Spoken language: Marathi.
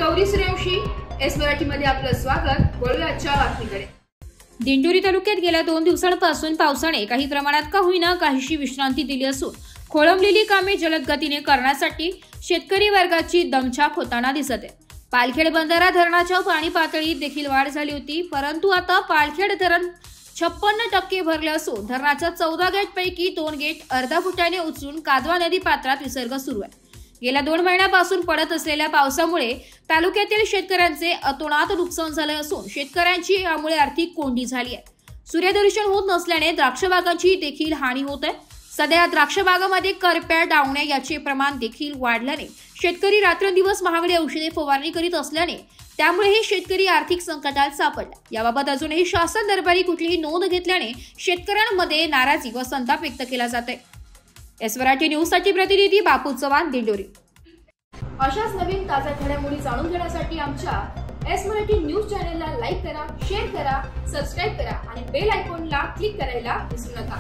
गौरी सूर्यवंशी, एस मराठी मध्ये आपलं स्वागत। वळूया आजच्या बातमीकडे। दिंडोरी तालुक्यात गेल्या 2 दिवसांपासून पावसाने काही प्रमाणात का होईना काहीशी विश्रांती दिली असून खोळंबलेली कामे जलद गतीने करण्यासाठी शेतकरी वर्गाची दमछाक होताना दिसत आहे। पालखेड बंधारा धरणाच्या पाणी पातळीत देखील वाढ झाली होती, परंतु आता पालखेड धरण 56% भरले असून धरणाच्या 14 गेटपैकी 2 गेट अर्धा फुटाने उचलून कादवा नदी पात्रात विसर्ग सुरू आहे। गेल्या 2 महिन्यापासून पडत असलेल्या पावसामुळे तालुक्यातील शेतकऱ्यांचे अतोनात नुकसान झाले असून शेतकऱ्यांची यामुळे आर्थिक कोंडी झाली आहे। सूर्यदर्शन होत नसल्याने द्राक्ष बागांची देखील हानी होत आहे। सध्या द्राक्ष बागांमध्ये करप्या डावण्या याचे प्रमाण देखील वाढल्याने शेतकरी रात्रंदिवस महागडी औषधे फवारणी करीत असल्याने त्यामुळे हे शेतकरी आर्थिक संकटात सापडला। याबाबत अजूनही शासन दरबारी कुठलीही नोंद घेतल्याने शेतकऱ्यांमध्ये नाराजी व संताप व्यक्त केला जात आहे। एस मराठी न्यूज साठी प्रतिनिधी बापू चव्हाण, दिंडोरी। अशाच नवीन ताज्या घडामोडी जाणून घेण्यासाठी आमच्या एस मराठी न्यूज चॅनलला लाईक करा, शेअर करा, सबस्क्राइब करा आणि बेल आयकॉनला क्लिक करायला विसरू नका।